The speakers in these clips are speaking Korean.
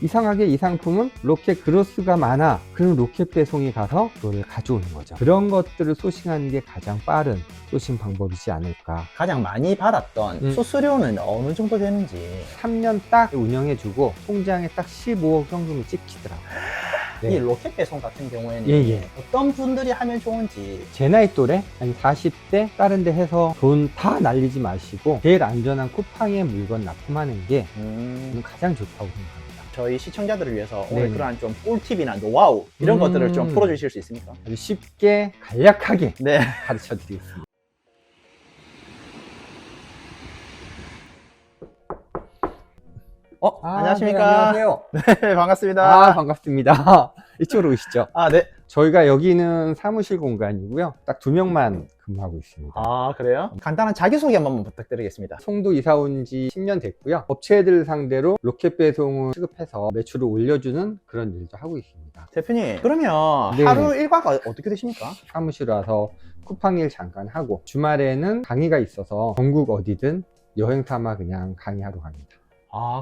이상하게 이 상품은 로켓 그로스가 많아. 그럼 로켓 배송이 가서 그걸 가져오는 거죠. 그런 것들을 소싱하는 게 가장 빠른 소싱 방법이지 않을까. 가장 많이 받았던 수수료는 어느 정도 되는지. 3년 딱 운영해주고 통장에 딱 15억 현금이 찍히더라고요. 네. 이 로켓 배송 같은 경우에는 예. 어떤 분들이 하면 좋은지. 제 나이 또래 한 40대 다른 데 해서 돈 다 날리지 마시고 제일 안전한 쿠팡에 물건 납품하는 게 저는 가장 좋다고 생각합니다. 저희 시청자들을 위해서 네네. 오늘 그러한 좀 꿀팁이나 노하우 이런 것들을 좀 풀어주실 수 있습니까? 아주 쉽게 간략하게 네. 가르쳐 드리겠습니다. 안녕하십니까? 네, 안녕하세요. 네, 반갑습니다. 반갑습니다. 이쪽으로 오시죠. 네. 저희가 여기는 사무실 공간이고요. 딱 2명만 근무하고 있습니다. 그래요? 간단한 자기소개 한 번만 부탁드리겠습니다. 송도 이사 온 지 10년 됐고요. 업체들 상대로 로켓 배송을 취급해서 매출을 올려주는 그런 일도 하고 있습니다. 대표님, 그러면 네. 하루 일과가 어떻게 되십니까? 사무실 와서 쿠팡 일 잠깐 하고 주말에는 강의가 있어서 전국 어디든 여행 삼아 그냥 강의하러 갑니다.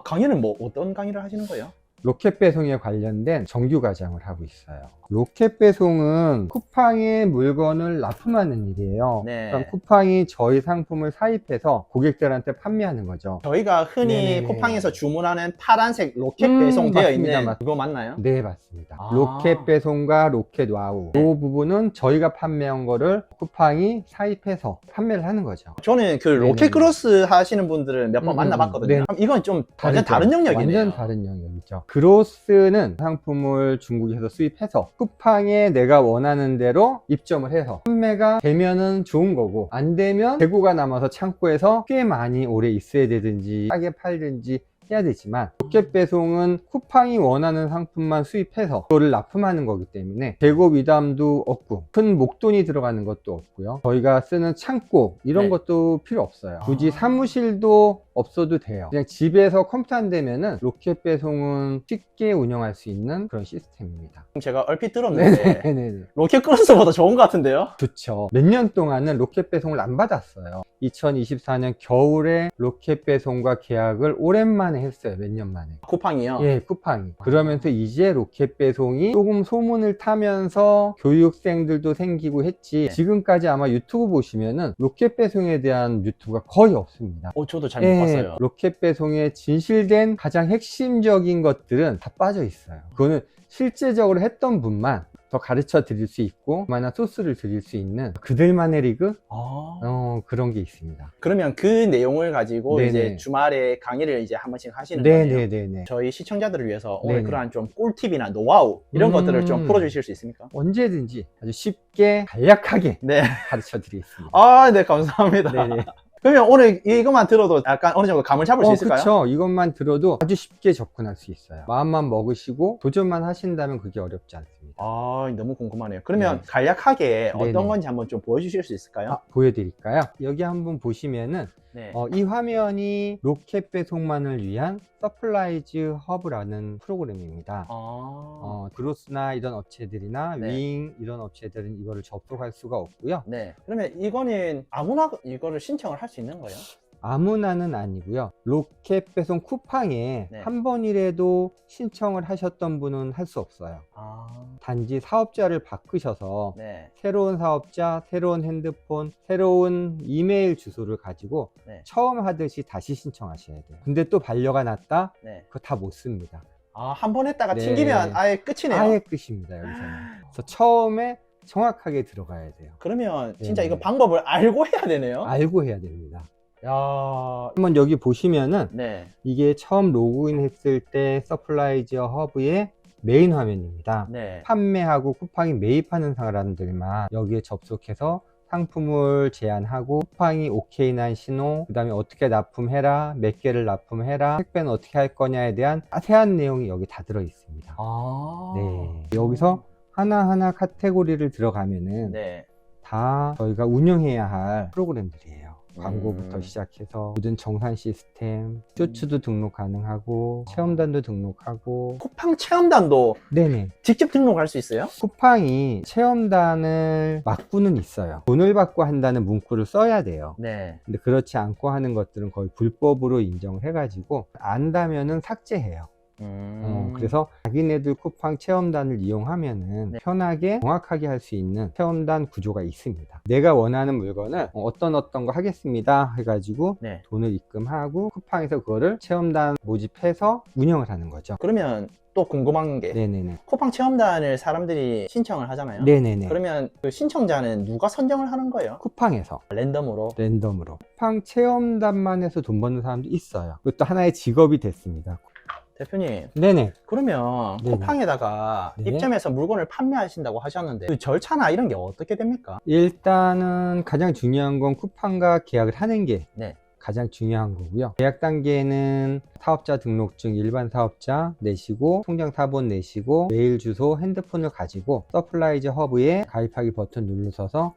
강의는 뭐 어떤 강의를 하시는 거예요? 로켓 배송에 관련된 정규 과정을 하고 있어요. 로켓 배송은 쿠팡에 물건을 납품하는 일이에요. 네. 그럼 쿠팡이 저희 상품을 사입해서 고객들한테 판매하는 거죠. 저희가 흔히 네네. 쿠팡에서 주문하는 파란색 로켓 배송되어 맞습니다. 있는 맞습니다. 그거 맞나요? 네, 맞습니다. 로켓 배송과 로켓 와우. 이 부분은 저희가 판매한 거를 쿠팡이 사입해서 판매를 하는 거죠. 저는 그 네네. 로켓 크로스 하시는 분들을 몇 번 만나봤거든요. 네. 그럼 이건 좀 완전 다른 영역이네요. 완전 다른 영역이죠. 그로스는 상품을 중국에서 수입해서 쿠팡에 내가 원하는 대로 입점을 해서 판매가 되면은 좋은 거고 안 되면 재고가 남아서 창고에서 꽤 많이 오래 있어야 되든지 싸게 팔든지 해야 되지만 로켓 배송은 쿠팡이 원하는 상품만 수입해서 그거를 납품하는 거기 때문에 재고 미담도 없고 큰 목돈이 들어가는 것도 없고요. 저희가 쓰는 창고 이런 네. 것도 필요 없어요. 굳이 사무실도 없어도 돼요. 그냥 집에서 컴퓨터 안 되면은 로켓 배송은 쉽게 운영할 수 있는 그런 시스템입니다. 제가 얼핏 들었는데 네네네. 로켓 크로스보다 좋은 것 같은데요? 좋죠. 몇 년 동안은 로켓 배송을 안 받았어요. 2024년 겨울에 로켓 배송과 계약을 오랜만에 했어요. 몇 년 만에. 쿠팡이요? 예, 쿠팡이. 그러면서 이제 로켓 배송이 조금 소문을 타면서 교육생들도 생기고 했지. 지금까지 아마 유튜브 보시면은 로켓 배송에 대한 유튜브가 거의 없습니다. 저도 잘 못 봤어요. 로켓 배송에 진실된 가장 핵심적인 것들은 다 빠져 있어요. 그거는 실제적으로 했던 분만 더 가르쳐 드릴 수 있고 얼마나 소스를 드릴 수 있는 그들만의 리그? 그런 게 있습니다. 그러면 그 내용을 가지고 네네. 이제 주말에 강의를 이제 한 번씩 하시는 거예요? 네네네네. 저희 시청자들을 위해서 오늘 네네. 그러한 좀 꿀팁이나 노하우 이런 것들을 좀 풀어주실 수 있습니까? 언제든지 아주 쉽게 간략하게 네. 가르쳐 드리겠습니다. 네, 감사합니다. 네네. 그러면 오늘 이것만 들어도 약간 어느 정도 감을 잡을 수 있을까요? 그렇죠. 이것만 들어도 아주 쉽게 접근할 수 있어요. 마음만 먹으시고 도전만 하신다면 그게 어렵지 않습니다. 너무 궁금하네요. 그러면 네. 간략하게 어떤 네네. 건지 한번 좀 보여주실 수 있을까요? 보여드릴까요? 여기 한번 보시면은 네. 이 화면이 로켓 배송만을 위한 서플라이즈 허브라는 프로그램입니다. 그로스나 이런 업체들이나 네. 윙 이런 업체들은 이거를 접속할 수가 없고요. 네. 그러면 이거는 아무나 이거를 신청을 할 수 있는 거예요? 아무나는 아니고요. 로켓 배송 쿠팡에 네. 한 번이라도 신청을 하셨던 분은 할 수 없어요. 단지 사업자를 바꾸셔서 네. 새로운 사업자, 새로운 핸드폰, 새로운 이메일 주소를 가지고 네. 처음 하듯이 다시 신청하셔야 돼요. 근데 또 반려가 났다? 네. 그거 다 못 씁니다. 한 번 했다가 네. 튕기면 아예 끝이네요. 아예 끝입니다, 여기서는. 그래서 처음에 정확하게 들어가야 돼요. 그러면 진짜 네. 이거 방법을 알고 해야 되네요. 알고 해야 됩니다. 야. 한번 여기 보시면은 네. 이게 처음 로그인 했을 때 서플라이즈 허브의 메인 화면입니다. 네. 판매하고 쿠팡이 매입하는 사람들만 여기에 접속해서 상품을 제안하고 쿠팡이 오케이 난 신호, 그 다음에 어떻게 납품해라, 몇 개를 납품해라, 택배는 어떻게 할 거냐에 대한 자세한 내용이 여기 다 들어 있습니다. 네. 여기서 하나하나 카테고리를 들어가면은 네. 다 저희가 운영해야 할 프로그램들이에요. 광고부터 시작해서 모든 정산 시스템, 쇼츠도 등록 가능하고 체험단도 등록하고. 쿠팡 체험단도 네네. 직접 등록할 수 있어요? 쿠팡이 체험단을 막고는 있어요. 돈을 받고 한다는 문구를 써야 돼요. 네. 근데 그렇지 않고 하는 것들은 거의 불법으로 인정을 해가지고 안다면은 삭제해요. 그래서 자기네들 쿠팡 체험단을 이용하면은 네. 편하게 정확하게 할 수 있는 체험단 구조가 있습니다. 내가 원하는 물건을 어떤 거 하겠습니다 해가지고 네. 돈을 입금하고 쿠팡에서 그거를 체험단 모집해서 운영을 하는 거죠. 그러면 또 궁금한 게 네네네. 쿠팡 체험단을 사람들이 신청을 하잖아요. 네네네. 그러면 그 신청자는 누가 선정을 하는 거예요? 쿠팡에서 랜덤으로? 랜덤으로 쿠팡 체험단만 해서 돈 버는 사람도 있어요. 그것도 하나의 직업이 됐습니다. 대표님, 네네. 그러면 네네. 쿠팡에다가 네. 입점해서 물건을 판매하신다고 하셨는데 그 절차나 이런 게 어떻게 됩니까? 일단은 가장 중요한 건 쿠팡과 계약을 하는 게 네. 가장 중요한 거고요. 계약 단계는 사업자 등록증 일반 사업자 내시고 통장 사본 내시고 메일 주소 핸드폰을 가지고 서플라이즈 허브에 가입하기 버튼 누르셔서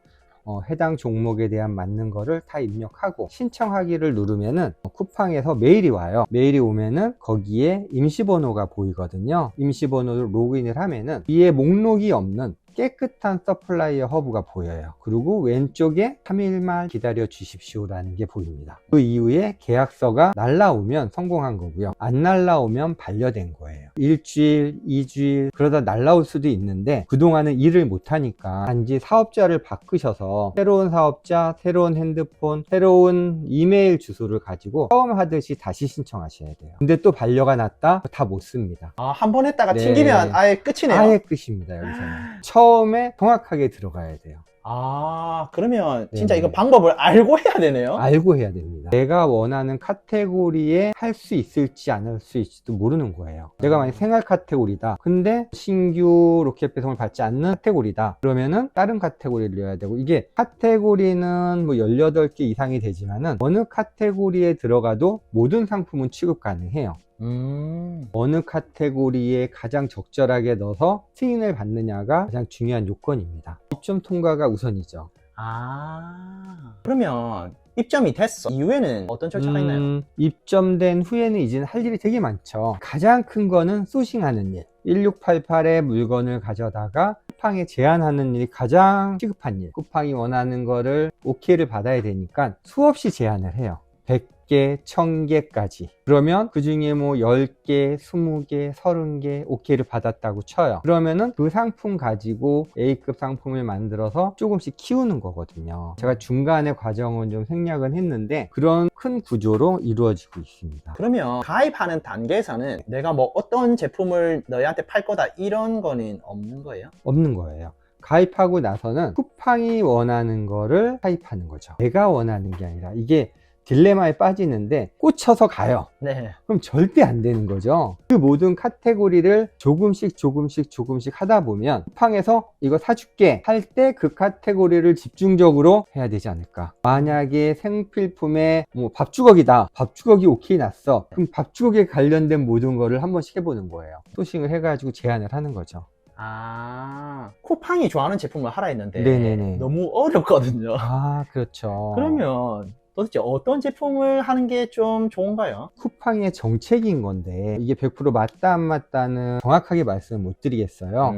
해당 종목에 대한 맞는 거를 다 입력하고 신청하기를 누르면은 쿠팡에서 메일이 와요. 메일이 오면은 거기에 임시번호가 보이거든요. 임시번호를 로그인을 하면은 위에 목록이 없는 깨끗한 서플라이어 허브가 보여요. 그리고 왼쪽에 3일만 기다려 주십시오라는 게 보입니다. 그 이후에 계약서가 날라오면 성공한 거고요. 안 날라오면 반려된 거예요. 일주일, 2주일 그러다 날라올 수도 있는데 그동안은 일을 못하니까 단지 사업자를 바꾸셔서 새로운 사업자, 새로운 핸드폰, 새로운 이메일 주소를 가지고 처음 하듯이 다시 신청하셔야 돼요. 근데 또 반려가 났다? 다 못 씁니다. 아, 한 번 했다가 네. 튕기면 아예 끝이네요. 아예 끝입니다. 여기서는 처음에 정확하게 들어가야 돼요. 아, 그러면 진짜 네네. 이거 방법을 알고 해야 되네요. 알고 해야 됩니다. 내가 원하는 카테고리에 할 수 있을지 안 할 수 있을지도 모르는 거예요. 내가 만약 생활 카테고리다. 근데 신규 로켓 배송을 받지 않는 카테고리다. 그러면은 다른 카테고리를 넣어야 되고, 이게 카테고리는 뭐 18개 이상이 되지만은 어느 카테고리에 들어가도 모든 상품은 취급 가능해요. 어느 카테고리에 가장 적절하게 넣어서 승인을 받느냐가 가장 중요한 요건입니다. 입점 통과가 우선이죠. 아, 그러면 입점이 됐어. 이후에는 어떤 절차가 있나요? 입점된 후에는 이제는 할 일이 되게 많죠. 가장 큰 거는 소싱하는 일. 1688에 물건을 가져다가 쿠팡에 제안하는 일이 가장 시급한 일. 쿠팡이 원하는 거를 오케이를 받아야 되니까 수없이 제안을 해요. 100개, 1000개까지. 그러면 그 중에 뭐 10개, 20개, 30개 오케이를 받았다고 쳐요. 그러면은 그 상품 가지고 A급 상품을 만들어서 조금씩 키우는 거거든요. 제가 중간에 과정은 좀 생략은 했는데 그런 큰 구조로 이루어지고 있습니다. 그러면 가입하는 단계에서는 내가 뭐 어떤 제품을 너희한테 팔 거다 이런 거는 없는 거예요? 없는 거예요. 가입하고 나서는 쿠팡이 원하는 거를 타입하는 거죠. 내가 원하는 게 아니라 이게 딜레마에 빠지는데 꽂혀서 가요. 네. 그럼 절대 안 되는 거죠. 그 모든 카테고리를 조금씩 하다 보면 쿠팡에서 이거 사줄게 할 때 그 카테고리를 집중적으로 해야 되지 않을까. 만약에 생필품에 뭐 밥주걱이다. 밥주걱이 오케이 났어. 그럼 밥주걱에 관련된 모든 거를 한 번씩 해보는 거예요. 소싱을 해가지고 제안을 하는 거죠. 아, 쿠팡이 좋아하는 제품을 하라 했는데 네네네. 너무 어렵거든요. 아, 그렇죠. 그러면 도대체 어떤 제품을 하는 게 좀 좋은가요? 쿠팡의 정책인 건데 이게 100% 맞다 안 맞다는 정확하게 말씀을 못 드리겠어요.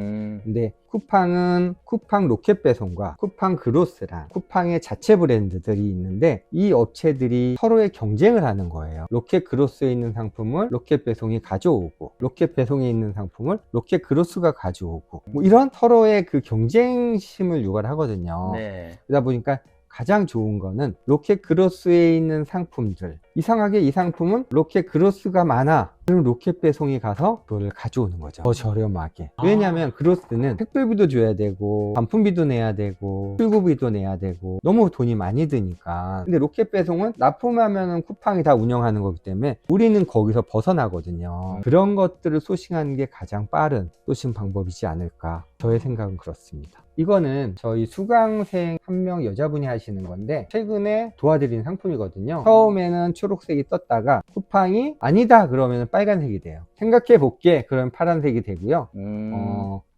근데 쿠팡은 쿠팡 로켓 배송과 쿠팡 그로스랑 쿠팡의 자체 브랜드들이 있는데 이 업체들이 서로의 경쟁을 하는 거예요. 로켓 그로스에 있는 상품을 로켓 배송이 가져오고 로켓 배송에 있는 상품을 로켓 그로스가 가져오고 뭐 이런 서로의 그 경쟁심을 유발을 하거든요. 네. 그러다 보니까 가장 좋은 거는 로켓 그로스에 있는 상품들, 이상하게 이 상품은 로켓 그로스가 많아. 그럼 로켓 배송이 가서 그걸 가져오는 거죠. 더 저렴하게. 왜냐하면 그로스는 택배비도 줘야 되고 반품비도 내야 되고 출고비도 내야 되고 너무 돈이 많이 드니까. 근데 로켓 배송은 납품하면은 쿠팡이 다 운영하는 거기 때문에 우리는 거기서 벗어나거든요. 그런 것들을 소싱하는 게 가장 빠른 소싱 방법이지 않을까. 저의 생각은 그렇습니다. 이거는 저희 수강생 한 명 여자분이 하시는 건데 최근에 도와드린 상품이거든요. 처음에는 초록색이 떴다가 쿠팡이 아니다 그러면 빨간색이 돼요. 생각해 볼게 그러면 파란색이 되고요.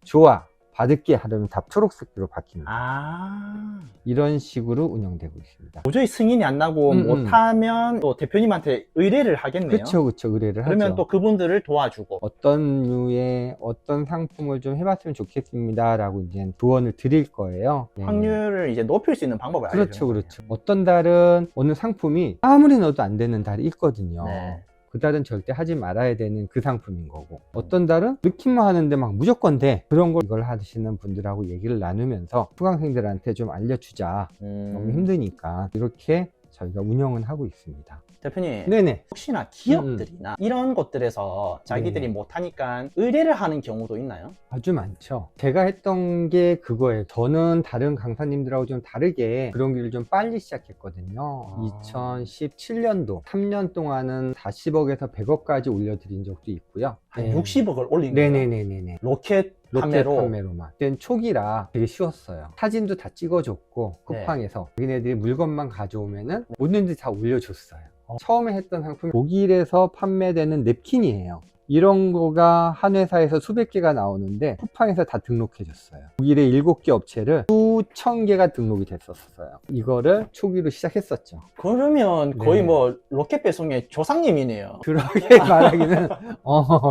좋아 받을게 하려면 다 초록색으로 바뀝니다. 아, 이런 식으로 운영되고 있습니다. 도저히 승인이 안 나고 못하면 또 대표님한테 의뢰를 하겠네요. 그렇죠, 의뢰를 그러면 하죠. 또 그분들을 도와주고 어떤 류의 어떤 상품을 좀 해봤으면 좋겠습니다 라고 이제 조언을 드릴 거예요. 네. 확률을 이제 높일 수 있는 방법을 그렇죠, 알려주는 그렇죠. 어떤 달은 어느 상품이 아무리 넣어도 안 되는 달이 있거든요. 네. 그 달은 절대 하지 말아야 되는 그 상품인 거고, 어떤 달은 느낌만 하는데 막 무조건 돼. 그런 걸 이걸 하시는 분들하고 얘기를 나누면서 수강생들한테 좀 알려주자. 너무 힘드니까 이렇게 저희가 운영은 하고 있습니다. 대표님, 네네. 혹시나 기업들이나 이런 곳들에서 자기들이 네. 못하니까 의뢰를 하는 경우도 있나요? 아주 많죠. 제가 했던 게 그거예요. 저는 다른 강사님들하고 좀 다르게 그런 길을 좀 빨리 시작했거든요. 2017년도 3년 동안은 40억에서 100억까지 올려드린 적도 있고요. 한 네. 60억을 올린 거예요? 네네네네네. 로켓 로켓 판매로? 판매로만. 그땐 초기라 되게 쉬웠어요. 사진도 다 찍어줬고 쿠팡에서 자기네들이 물건만 가져오면은 뭐든지 다 올려줬어요. 처음에 했던 상품이 독일에서 판매되는 냅킨이에요. 이런 거가 한 회사에서 수백 개가 나오는데 쿠팡에서 다 등록해줬어요. 독일의 7개 업체를 수천 개가 등록이 됐었어요. 이거를 초기로 시작했었죠. 그러면 거의 네. 뭐 로켓 배송의 조상님이네요. 그렇게 말하기는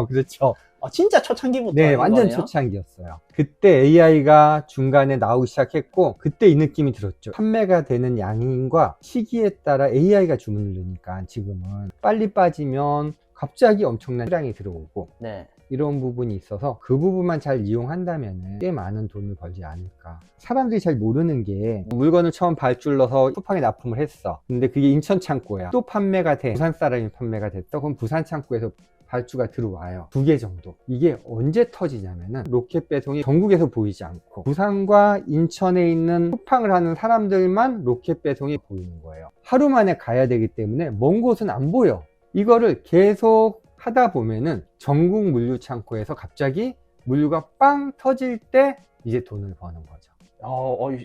그렇죠. 진짜 초창기부터 네, 하는 완전 거네요? 초창기였어요. 그때 AI가 중간에 나오기 시작했고, 그때 이 느낌이 들었죠. 판매가 되는 양인과 시기에 따라 AI가 주문을 넣으니까 지금은 빨리 빠지면 갑자기 엄청난 수량이 들어오고, 네. 이런 부분이 있어서 그 부분만 잘 이용한다면 꽤 많은 돈을 벌지 않을까. 사람들이 잘 모르는 게, 물건을 처음 발주를넣어서 쿠팡에 납품을 했어. 근데 그게 인천 창고야. 또 판매가 돼. 부산 사람이 판매가 됐어. 그럼 부산 창고에서 발주가 들어와요. 2개 정도. 이게 언제 터지냐면은 로켓 배송이 전국에서 보이지 않고 부산과 인천에 있는 쿠팡을 하는 사람들만 로켓 배송이 보이는 거예요. 하루 만에 가야 되기 때문에 먼 곳은 안 보여. 이거를 계속 하다 보면은 전국 물류 창고에서 갑자기 물류가 빵 터질 때 이제 돈을 버는 거죠.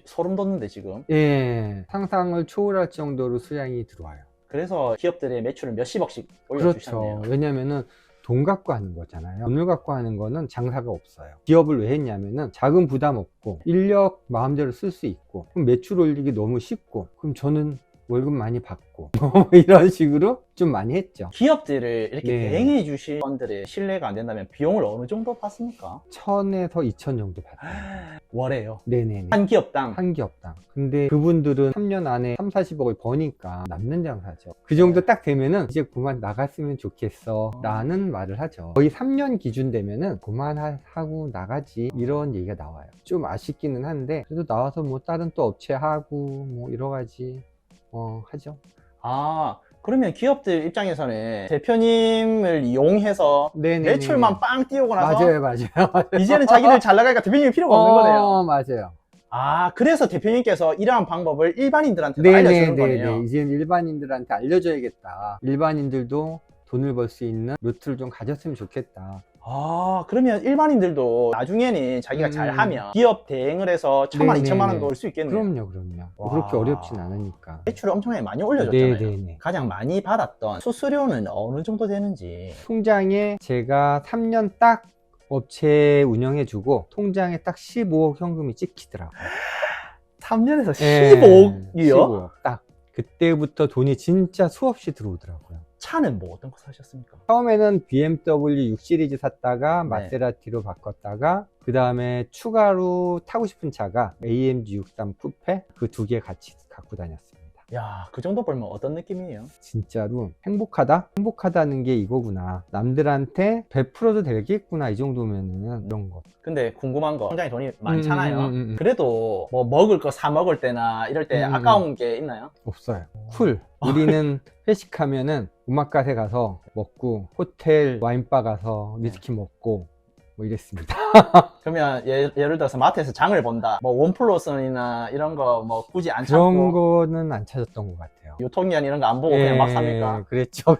소름 돋는데 지금. 예, 상상을 초월할 정도로 수량이 들어와요. 그래서 기업들의 매출을 몇십억씩 올려주셨네요. 그렇죠. 왜냐면은 돈 갖고 하는 거잖아요. 돈을 갖고 하는 거는 장사가 없어요. 기업을 왜 했냐면은 자금 부담 없고 인력 마음대로 쓸 수 있고, 그럼 매출 올리기 너무 쉽고, 그럼 저는 월급 많이 받고 이런 식으로 좀 많이 했죠. 기업들을 이렇게 네. 대행해 주신 분들의 신뢰가 안 된다면 비용을 어느 정도 받습니까? 1000에서 2000 정도 받아요. 월에요. 네네네. 한 기업당. 한 기업당. 근데 그분들은 3년 안에 3, 40억을 버니까 남는 장사죠. 그 정도 딱 되면은 이제 그만 나갔으면 좋겠어 라는 말을 하죠. 거의 3년 기준 되면은 그만하고 나가지, 이런 얘기가 나와요. 좀 아쉽기는 한데 그래도 나와서 뭐 다른 또 업체 하고 뭐 여러 가지 하죠. 그러면 기업들 입장에서는 대표님을 이용해서 네네네. 매출만 빵 띄우고 나서 맞아요. 이제는 자기들 잘 나가니까 대표님이 필요가 없는 거네요. 맞아요. 그래서 대표님께서 이러한 방법을 일반인들한테도 알려주는 거네요. 이제는 일반인들한테 알려줘야겠다. 일반인들도 돈을 벌 수 있는 루트를 좀 가졌으면 좋겠다. 그러면 일반인들도 나중에는 자기가 잘하면 기업 대행을 해서 1000만, 2000만 원도 올 수 있겠네요. 그럼요. 그렇게 어렵진 않으니까. 매출을 엄청나게 많이 올려줬잖아요. 네네네. 가장 많이 받았던 수수료는 어느 정도 되는지. 통장에 제가 3년 딱 업체 운영해주고 통장에 딱 15억 현금이 찍히더라고요. 3년에서 15억이요? 15억 딱. 그때부터 돈이 진짜 수없이 들어오더라고요. 차는 뭐 어떤 거 사셨습니까? 처음에는 BMW 6 시리즈 샀다가 네. 마세라티로 바꿨다가, 그 다음에 추가로 타고 싶은 차가 AMG 63 쿠페, 그 2개 같이 갖고 다녔습니다. 야, 그 정도 벌면 어떤 느낌이에요? 진짜로 행복하다는 게 이거구나, 남들한테 베풀어도 되겠구나, 이 정도면은. 이런 거. 근데 궁금한 거, 통장에 돈이 많잖아요. 음. 그래도 뭐 먹을 거 사 먹을 때나 이럴 때 아까운 게 있나요? 없어요. 쿨. 우리는 회식하면은 오마카세 가서 먹고, 호텔 와인바 가서 위스키 먹고 뭐 이랬습니다. 그러면 예를 들어서 마트에서 장을 본다, 뭐 원플러스나 이런 거 뭐 굳이 안 그런 찾고 거는 안 찾았던 것 같아요. 유통기한 이런 거 안 보고 그냥 막 삽니까? 그랬죠.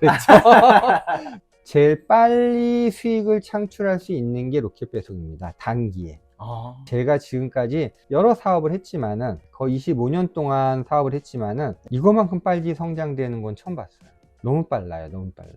제일 빨리 수익을 창출할 수 있는 게 로켓 배송입니다. 단기에. 제가 지금까지 여러 사업을 했지만은, 거의 25년 동안 사업을 했지만은 이거만큼 빨리 성장되는 건 처음 봤어요. 너무 빨라요.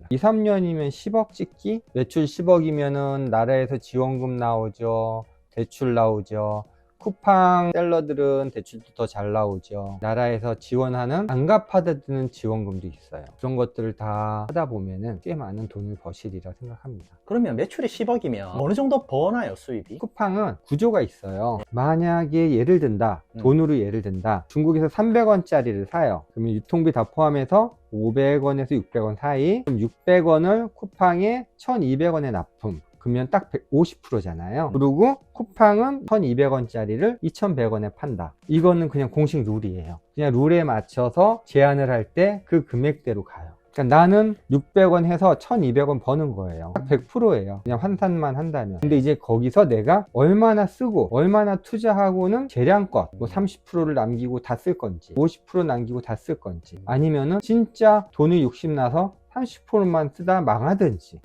2, 3년이면 10억 찍기? 매출 10억이면은 나라에서 지원금 나오죠. 대출 나오죠. 쿠팡 셀러들은 대출도 더 잘 나오죠. 나라에서 지원하는 안 갚아드는 지원금도 있어요. 그런 것들을 다 하다 보면은 꽤 많은 돈을 버시리라 생각합니다. 그러면 매출이 10억이면 어느 정도 버나요, 수입이? 쿠팡은 구조가 있어요. 만약에 예를 든다, 돈으로 예를 든다, 중국에서 300원짜리를 사요. 그러면 유통비 다 포함해서 500원에서 600원 사이, 그럼 600원을 쿠팡에 1200원에 납품. 그러면 딱 50%잖아요. 그리고 쿠팡은 1200원짜리를 2100원에 판다. 이거는 그냥 공식 룰이에요. 그냥 룰에 맞춰서 제한을 할 때 그 금액대로 가요. 그러니까 나는 600원 해서 1200원 버는 거예요. 딱 100%예요. 그냥 환산만 한다면. 근데 이제 거기서 내가 얼마나 쓰고 얼마나 투자하고는 재량껏 뭐 30%를 남기고 다 쓸 건지 50% 남기고 다 쓸 건지 아니면은 진짜 돈이 욕심나서 30%만 쓰다 망하든지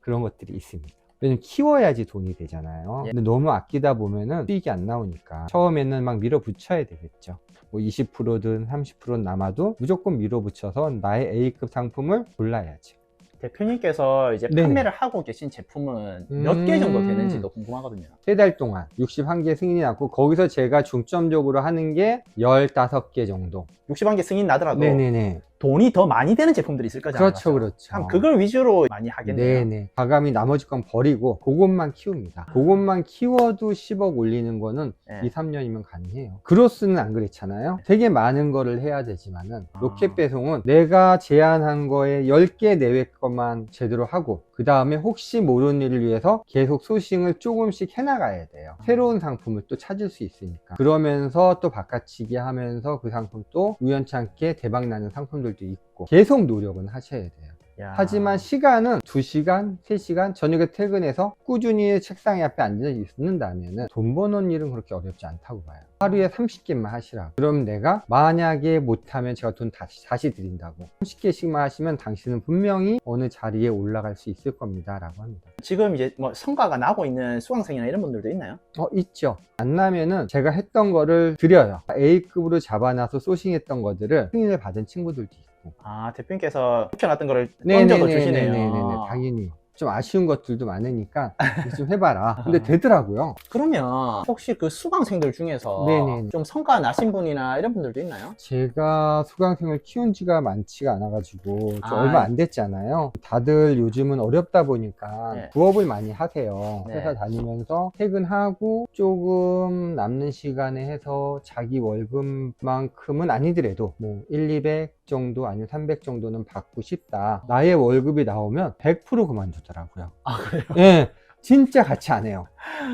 그런 것들이 있습니다. 왜냐면 키워야지 돈이 되잖아요. 근데 너무 아끼다 보면은 수익이 안 나오니까 처음에는 막 밀어붙여야 되겠죠. 뭐 20%든 30%는 남아도 무조건 밀어붙여서 나의 A급 상품을 골라야지. 대표님께서 이제 네. 판매를 하고 계신 제품은 몇 개 정도 되는지도 궁금하거든요. 3달 동안 61개 승인이 났고 거기서 제가 중점적으로 하는 게 15개 정도. 60만 개 승인 나더라도 네네네. 돈이 더 많이 되는 제품들이 있을 거잖아요. 그렇죠, 맞죠? 그렇죠. 그럼 그걸 위주로 많이 하겠네요. 네네. 과감히 나머지 건 버리고 그것만 키웁니다. 그것만 키워도 10억 올리는 거는 네. 2, 3년이면 가능해요. 그로스는 안 그렇잖아요. 되게 많은 거를 해야 되지만은 로켓 배송은 내가 제안한 거에 10개 내외 것만 제대로 하고 그 다음에 혹시 모르는 일을 위해서 계속 소싱을 조금씩 해나가야 돼요. 새로운 상품을 또 찾을 수 있으니까. 그러면서 또 바깥치기 하면서 그 상품 또 우연찮게 대박나는 상품들도 있고 계속 노력은 하셔야 돼요. 야. 하지만 시간은 2시간, 3시간 저녁에 퇴근해서 꾸준히 책상 앞에 앉아 있는다면 돈 버는 일은 그렇게 어렵지 않다고 봐요. 하루에 30개만 하시라고. 그럼 내가 만약에 못하면 제가 돈 다시 드린다고. 30개씩만 하시면 당신은 분명히 어느 자리에 올라갈 수 있을 겁니다 라고 합니다. 지금 이제 뭐 성과가 나고 있는 수강생이나 이런 분들도 있나요? 있죠. 안 나면은 제가 했던 거를 드려요. A급으로 잡아놔서 소싱했던 것들을 승인을 받은 친구들도 있고. 아, 대표님께서 묵혀놨던 거를 던져서 주시네요. 네네네. 당연히. 좀 아쉬운 것들도 많으니까 좀 해봐라. 근데 되더라고요. 그러면 혹시 그 수강생들 중에서 네네네. 좀 성과 나신 분이나 이런 분들도 있나요? 제가 수강생을 키운 지가 많지가 않아가지고 좀 얼마 안 됐잖아요. 다들 요즘은 어렵다 보니까 네. 부업을 많이 하세요. 네. 회사 다니면서 퇴근하고 조금 남는 시간에 해서 자기 월급만큼은 아니더라도 뭐 1, 200 정도 아니면 300 정도는 받고 싶다. 나의 월급이 나오면 100% 그만두더라고요. 아, 그래요? 예, 진짜 같이 안 해요.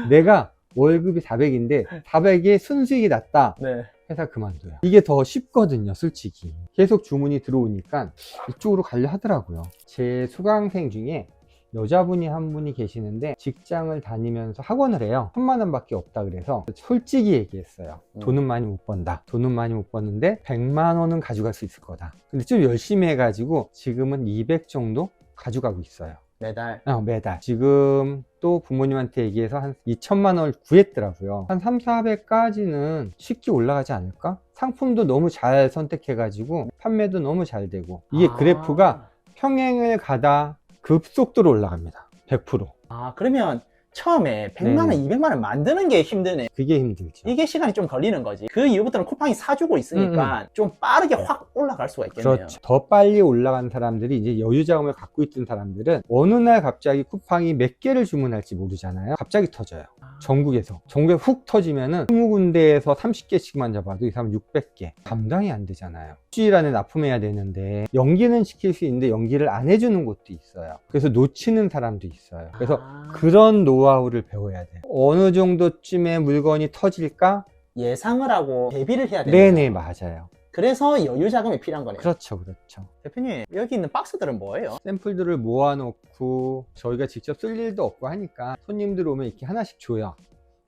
내가 월급이 400인데 400에 순수익이 났다. 네. 회사 그만둬요. 이게 더 쉽거든요, 솔직히. 계속 주문이 들어오니까 이쪽으로 가려 하더라고요. 제 수강생 중에 여자분이 한 분이 계시는데 직장을 다니면서 학원을 해요. 1000만 원밖에 없다 그래서 솔직히 얘기했어요. 돈은 많이 못 번다. 돈은 많이 못 버는데 100만 원은 가져갈 수 있을 거다. 근데 좀 열심히 해가지고 지금은 200 정도 가져가고 있어요. 매달. 매달. 지금 또 부모님한테 얘기해서 한 2천만 원을 구했더라고요. 한 3, 400까지는 쉽게 올라가지 않을까? 상품도 너무 잘 선택해가지고 판매도 너무 잘 되고 이게 그래프가 평행을 가다 급속도로 올라갑니다. 100%. 아, 그러면 처음에 100만 원, 네. 200만 원 만드는 게 힘드네. 그게 힘들죠. 이게 시간이 좀 걸리는 거지. 그 이후부터는 쿠팡이 사주고 있으니까 좀 빠르게 확 올라갈 수가 있겠네요. 그렇죠. 더 빨리 올라간 사람들이 이제 여유 자금을 갖고 있던 사람들은 어느 날 갑자기 쿠팡이 몇 개를 주문할지 모르잖아요. 갑자기 터져요. 전국에서 훅 터지면은 20군데에서 30개씩만 잡아도 이 사람 600개 감당이 안 되잖아요. 일주일 안에 납품해야 되는데 연기는 시킬 수 있는데 연기를 안 해주는 곳도 있어요. 그래서 놓치는 사람도 있어요. 그래서 그런 노하우를 배워야 돼요. 어느 정도쯤에 물건이 터질까? 예상을 하고 대비를 해야 돼요. 네네, 맞아요. 그래서 여유 자금이 필요한 거네요. 그렇죠, 그렇죠. 대표님, 여기 있는 박스들은 뭐예요? 샘플들을 모아놓고 저희가 직접 쓸 일도 없고 하니까 손님들 오면 이렇게 하나씩 줘요.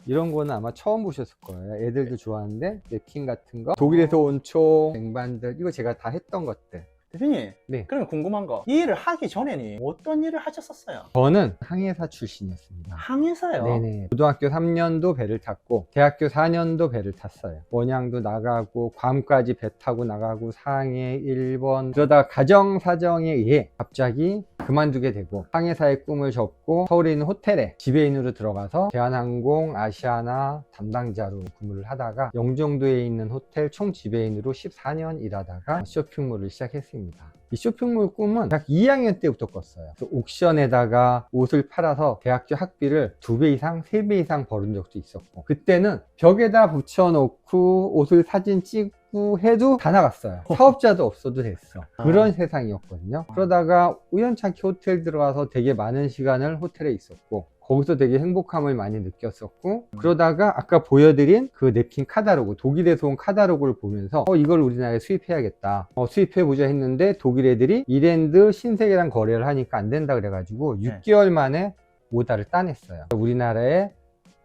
이런 거는 아마 처음 보셨을 거예요. 애들도 좋아하는데 냅킨 같은 거, 독일에서 온 총, 쟁반들, 이거 제가 다 했던 것들. 대표님, 네. 그러면 궁금한 거, 이 일을 하기 전에는 어떤 일을 하셨었어요? 저는 항해사 출신이었습니다. 항해사요? 네네. 고등학교 3년도 배를 탔고 대학교 4년도 배를 탔어요. 원양도 나가고 괌까지 배 타고 나가고 상해, 일본, 그러다가 가정 사정에 의해 갑자기 그만두게 되고 항해사의 꿈을 접고 서울에 있는 호텔에 지배인으로 들어가서 대한항공 아시아나 담당자로 근무를 하다가 영종도에 있는 호텔 총 지배인으로 14년 일하다가 쇼핑몰을 시작했습니다. 이 쇼핑몰 꿈은 대학 2학년 때부터 꿨어요. 그래서 옥션에다가 옷을 팔아서 대학교 학비를 2배 이상, 3배 이상 벌은 적도 있었고, 그때는 벽에다 붙여놓고 옷을 사진 찍고 해도 다 나갔어요. 사업자도 없어도 됐어. 그런 세상이었거든요. 그러다가 우연찮게 호텔 들어가서 되게 많은 시간을 호텔에 있었고, 거기서 되게 행복함을 많이 느꼈었고, 그러다가 아까 보여드린 그 냅킨 카탈로그, 독일에서 온 카탈로그를 보면서 이걸 우리나라에 수입해야겠다, 수입해보자 했는데 독일 애들이 이랜드 신세계랑 거래를 하니까 안 된다 그래가지고 6개월 만에 오다를 따냈어요. 우리나라에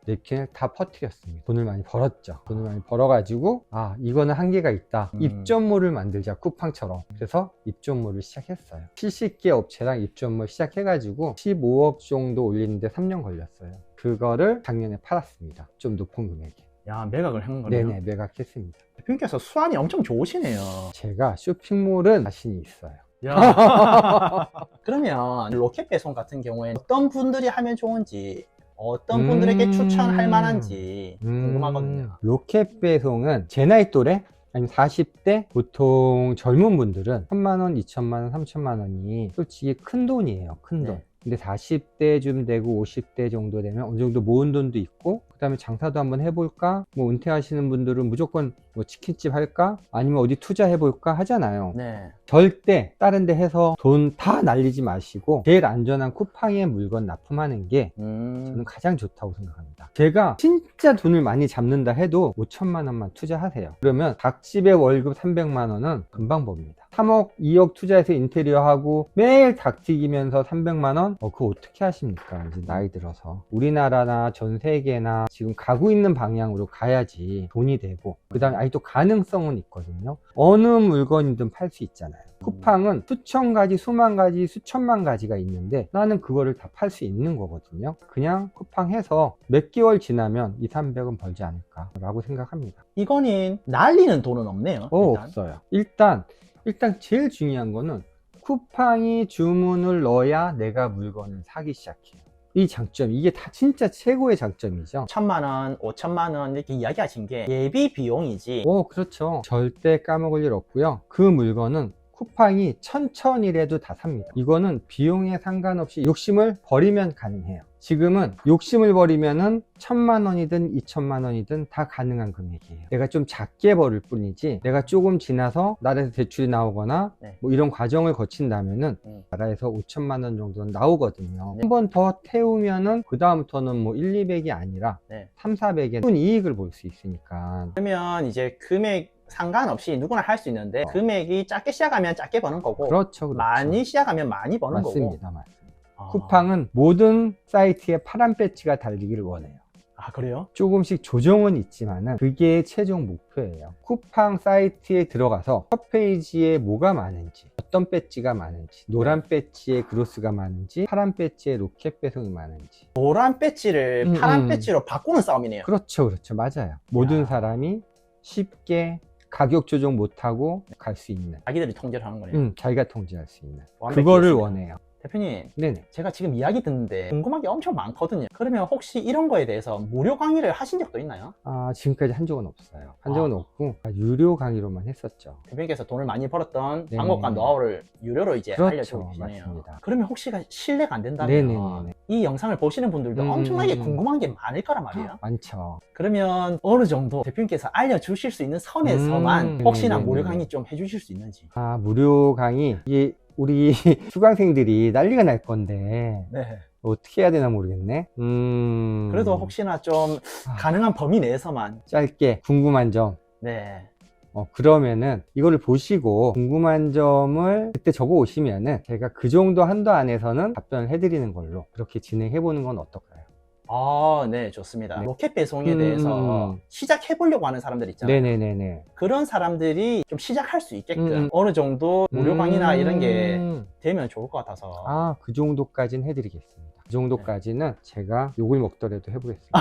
냅킨을 다 퍼뜨렸습니다. 돈을 많이 벌었죠. 돈을 많이 벌어가지고 이거는 한계가 있다. 입점몰을 만들자, 쿠팡처럼. 그래서 입점몰을 시작했어요. 70개 업체랑 입점몰 시작해가지고 15억 정도 올리는데 3년 걸렸어요. 그거를 작년에 팔았습니다. 좀 높은 금액에. 야, 매각을 한 거네요. 네네, 매각했습니다. 대표님께서 수완이 엄청 좋으시네요. 제가 쇼핑몰은 자신이 있어요. 야. 그러면 로켓 배송 같은 경우에는 어떤 분들이 하면 좋은지, 어떤 분들에게 추천할 만한지 궁금하거든요. 로켓 배송은 제 나이 또래? 아니면 40대? 보통 젊은 분들은 1,000,000원, 2,000,000원, 3,000,000 원이 솔직히 큰 돈이에요. 큰 돈. 네. 근데 40대쯤 되고 50대 정도 되면 어느 정도 모은 돈도 있고, 그 다음에 장사도 한번 해볼까? 뭐 은퇴하시는 분들은 무조건 뭐 치킨집 할까? 아니면 어디 투자해볼까? 하잖아요. 네. 절대 다른 데 해서 돈 다 날리지 마시고 제일 안전한 쿠팡에 물건 납품하는 게 저는 가장 좋다고 생각합니다. 제가 진짜 돈을 많이 잡는다 해도 5,000,000 원만 투자하세요. 그러면 각 집의 월급 300만 원은 금방 법니다. 3억, 2억 투자해서 인테리어 하고 매일 닭 튀기면서 300만 원? 그거 어떻게 하십니까? 이제 나이 들어서. 우리나라나 전 세계나 지금 가고 있는 방향으로 가야지 돈이 되고, 그 다음에 또 가능성은 있거든요. 어느 물건이든 팔 수 있잖아요. 쿠팡은 수천 가지, 수만 가지, 수천만 가지가 있는데 나는 그거를 다 팔 수 있는 거거든요. 그냥 쿠팡 해서 몇 개월 지나면 200~300은 벌지 않을까 라고 생각합니다. 이거는 날리는 돈은 없네요. 일단. 없어요. 일단 제일 중요한 거는 쿠팡이 주문을 넣어야 내가 물건을 사기 시작해요. 이 장점, 이게 다 진짜 최고의 장점이죠. 1,000만 원, 5천만 원 이렇게 이야기하신 게 예비 비용이지. 그렇죠. 절대 까먹을 일 없고요. 그 물건은 쿠팡이 천천히라도 다 삽니다. 이거는 비용에 상관없이 욕심을 버리면 가능해요. 지금은 욕심을 버리면은 1,000만 원이든 2,000만 원이든 다 가능한 금액이에요. 내가 좀 작게 벌을 뿐이지, 내가 조금 지나서 나라에서 대출이 나오거나 뭐 이런 과정을 거친다면은 나라에서 5,000만 원 정도는 나오거든요. 한 번 더 태우면은 그 다음부터는 뭐 100~200이 아니라 300~400의 큰 이익을 볼 수 있으니까. 그러면 이제 금액 상관없이 누구나 할 수 있는데 금액이 작게 시작하면 작게 버는 거고, 그렇죠. 많이 시작하면 많이 버는 거고. 맞습니다. 쿠팡은 모든 사이트에 파란 배지가 달리기를 원해요. 그래요? 조금씩 조정은 있지만은 그게 최종 목표예요. 쿠팡 사이트에 들어가서 첫 페이지에 뭐가 많은지, 어떤 배지가 많은지, 노란 배지에 그로스가 많은지, 파란 배지에 로켓 배송이 많은지. 노란 배지를 파란 배지로 바꾸는 싸움이네요. 그렇죠. 모든 모든 사람이 쉽게 가격 조정 못하고 갈 수 있는, 자기들이 통제를 하는 거네요. 자기가 통제할 수 있는 완벽히 그거를 있습니다. 원해요. 대표님, 네네. 제가 지금 이야기 듣는데 궁금한 게 엄청 많거든요. 그러면 혹시 이런 거에 대해서 무료 강의를 하신 적도 있나요? 지금까지 한 적은 없어요. 한 적은 없고 유료 강의로만 했었죠. 대표님께서 돈을 많이 벌었던 네네. 방법과 노하우를 유료로 이제 그렇죠. 알려주고 계시네요. 맞습니다. 그러면 혹시 실례가 안 된다면 네네네. 이 영상을 보시는 분들도 엄청나게 궁금한 게 많을 거란 말이에요. 많죠. 그러면 어느 정도 대표님께서 알려주실 수 있는 선에서만 혹시나 네네네. 무료 강의 좀 해주실 수 있는지. 무료 강의, 이게 우리 수강생들이 난리가 날 건데 네. 어떻게 해야 되나 모르겠네. 그래도 혹시나 좀 가능한 범위 내에서만. 짧게 궁금한 점. 네. 그러면은 이거를 보시고 궁금한 점을 그때 적어 오시면은 제가 그 정도 한도 안에서는 답변을 해드리는 걸로 그렇게 진행해 보는 건 어떨까요? 네, 좋습니다. 로켓 배송에 대해서 시작해보려고 하는 사람들 있잖아요. 네네네네. 그런 사람들이 좀 시작할 수 있게끔 어느 정도 무료 강의나 이런 게 되면 좋을 것 같아서. 그 정도까지는 해드리겠습니다. 그 정도까지는 제가 욕을 먹더라도 해보겠습니다.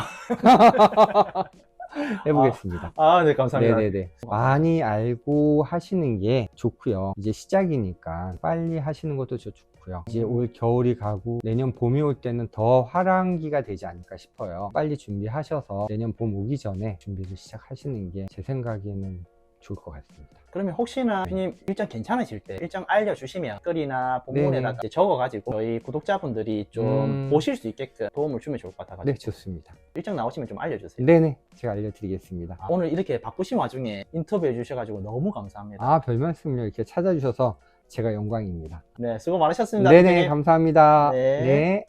해보겠습니다. 네, 감사합니다. 네네네. 많이 알고 하시는 게 좋고요. 이제 시작이니까 빨리 하시는 것도 좋고요. 않고요. 이제 올 겨울이 가고 내년 봄이 올 때는 더 화랑기가 되지 않을까 싶어요. 빨리 준비하셔서 내년 봄 오기 전에 준비를 시작하시는 게 제 생각에는 좋을 것 같습니다. 그러면 혹시나 대표님 일정 괜찮으실 때 일정 알려주시면 댓글이나 본문에다가 네네. 이제 적어가지고 저희 구독자분들이 좀 보실 수 있게끔 도움을 주면 좋을 것 같아가지고 네, 좋습니다. 일정 나오시면 좀 알려주세요. 네네, 제가 알려드리겠습니다. 오늘 이렇게 바쁘신 와중에 인터뷰해 주셔가지고 너무 감사합니다. 아, 별 말씀을요. 이렇게 찾아주셔서 제가 영광입니다. 네, 수고 많으셨습니다. 네네, 대표님. 감사합니다. 네. 네.